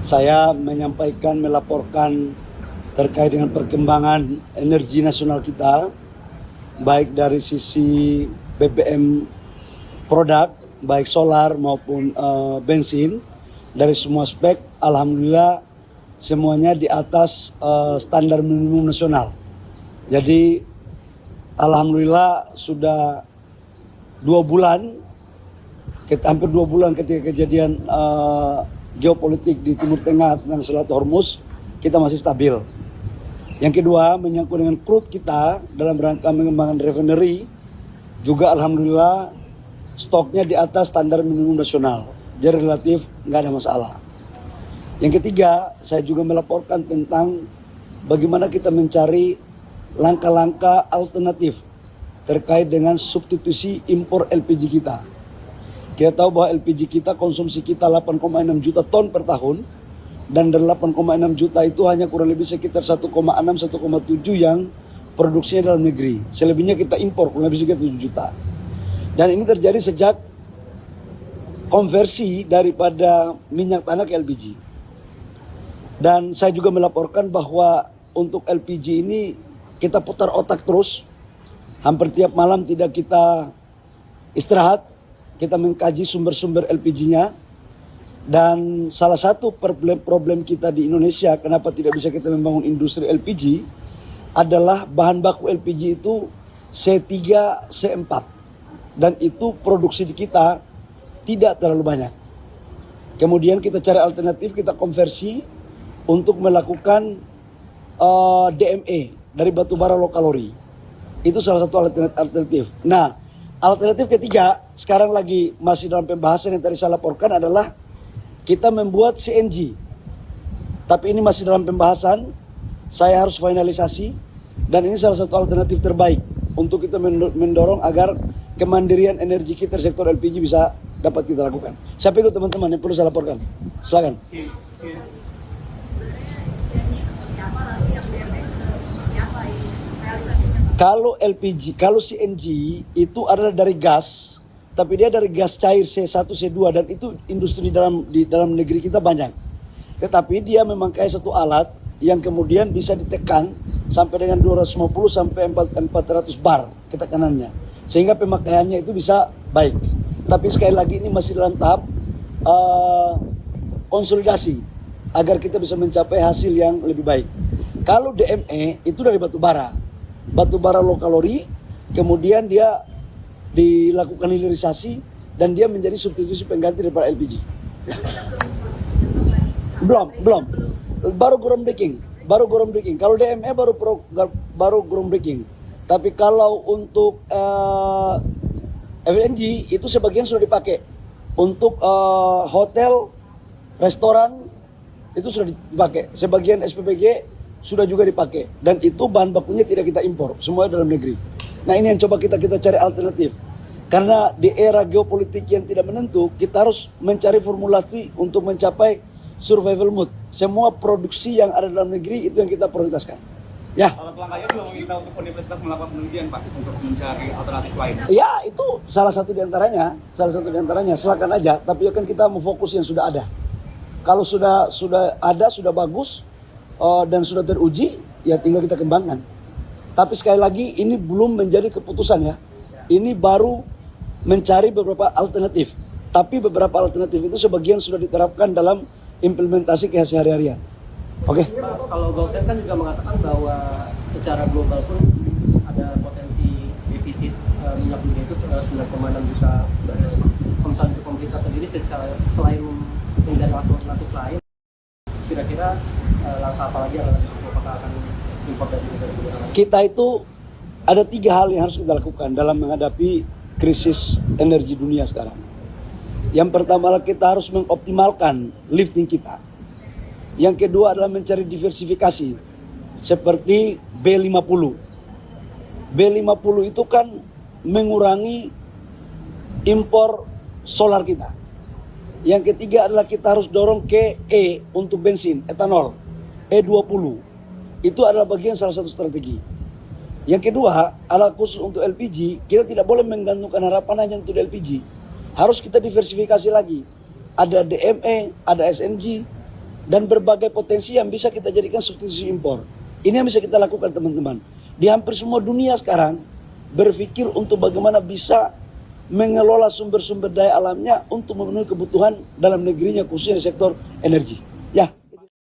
saya menyampaikan, melaporkan terkait dengan perkembangan energi nasional kita, baik dari sisi BBM produk, baik solar maupun bensin, dari semua aspek, alhamdulillah semuanya di atas standar minimum nasional. Jadi alhamdulillah sudah 2 bulan, hampir 2 bulan ketika kejadian geopolitik di Timur Tengah dan Selat Hormuz, kita masih stabil. Yang kedua, menyangkut dengan crude kita dalam rangka mengembangkan refinery, juga alhamdulillah stoknya di atas standar minimum nasional. Jadi relatif nggak ada masalah. Yang ketiga, saya juga melaporkan tentang bagaimana kita mencari langkah-langkah alternatif terkait dengan substitusi impor LPG kita. Kita tahu bahwa LPG kita, konsumsi kita 8,6 juta ton per tahun, dan dari 8,6 juta itu hanya kurang lebih sekitar 1,6-1,7 yang produksinya dalam negeri. Selebihnya kita impor kurang lebih sekitar 7 juta. Dan ini terjadi sejak konversi daripada minyak tanah ke LPG. Dan saya juga melaporkan bahwa untuk LPG ini kita putar otak terus. Hampir tiap malam tidak kita istirahat. Kita mengkaji sumber-sumber LPG-nya. Dan salah satu problem kita di Indonesia, kenapa tidak bisa kita membangun industri LPG, adalah bahan baku LPG itu C3, C4. Dan itu produksi di kita tidak terlalu banyak. Kemudian kita cari alternatif, kita konversi untuk melakukan DME, dari batu bara low kalori. Itu salah satu alternatif. Nah, alternatif ketiga, sekarang lagi masih dalam pembahasan yang tadi saya laporkan adalah kita membuat CNG. Tapi ini masih dalam pembahasan, saya harus finalisasi, dan ini salah satu alternatif terbaik untuk kita mendorong agar kemandirian energi kita di sektor LPG bisa dapat kita lakukan. Siapa itu teman-teman yang perlu saya laporkan? Silakan. Kalau LPG, kalau CNG itu adalah dari gas, tapi dia dari gas cair C1, C2, dan itu industri di dalam negeri kita banyak. Tetapi dia memakai satu alat yang kemudian bisa ditekan sampai dengan 250 sampai 400 bar ketekanannya, sehingga pemakaiannya itu bisa baik. Tapi sekali lagi ini masih dalam tahap konsolidasi agar kita bisa mencapai hasil yang lebih baik. Kalau DME itu dari batu bara low kalori, kemudian dia dilakukan hilirisasi dan dia menjadi substitusi pengganti daripada LPG. Ya. Belum. Baru groundbreaking. Kalau DME baru groundbreaking. Tapi kalau untuk LNG itu sebagian sudah dipakai. Untuk hotel, restoran itu sudah dipakai. Sebagian SPPG sudah juga dipakai. Dan itu bahan bakunya tidak kita impor, semua dalam negeri. Nah, ini yang coba kita cari alternatif. Karena di era geopolitik yang tidak menentu, kita harus mencari formulasi untuk mencapai survival mode. Semua produksi yang ada dalam negeri itu yang kita prioritaskan. Ya. Kalau Pelangkaya juga meminta untuk universitas melakukan penelitian, Pak, untuk mencari alternatif lain. Ya, itu salah satu di antaranya. Silakan aja. Tapi kan kita mau fokus yang sudah ada. Kalau sudah ada, sudah bagus dan sudah teruji, ya tinggal kita kembangkan. Tapi sekali lagi ini belum menjadi keputusan ya. Ini baru mencari beberapa alternatif. Tapi beberapa alternatif itu sebagian sudah diterapkan dalam implementasi keseharian. Oke. Kalau Golkar kan juga mengatakan bahwa secara global pun ada potensi defisit minyak dunia itu 9,6 juta barel. Misalnya untuk pemerintah sendiri selain mencari alternatif lain, kira-kira langkah apa lagi yang apakah akan impor dari negara-negara lain? Kita itu ada 3 hal yang harus kita lakukan dalam menghadapi krisis energi dunia sekarang. Yang pertama adalah kita harus mengoptimalkan lifting kita. Yang kedua adalah mencari diversifikasi seperti B50. B50 itu kan mengurangi impor solar kita. Yang ketiga adalah kita harus dorong ke E untuk bensin, etanol, E20. Itu adalah bagian salah satu strategi. Yang kedua adalah khusus untuk LPG, kita tidak boleh menggantungkan harapan hanya untuk LPG. Harus kita diversifikasi lagi. Ada DME, ada SNG, dan berbagai potensi yang bisa kita jadikan substitusi impor. Ini yang bisa kita lakukan teman-teman. Di hampir semua dunia sekarang berpikir untuk bagaimana bisa mengelola sumber-sumber daya alamnya untuk memenuhi kebutuhan dalam negerinya khususnya di sektor energi. Ya.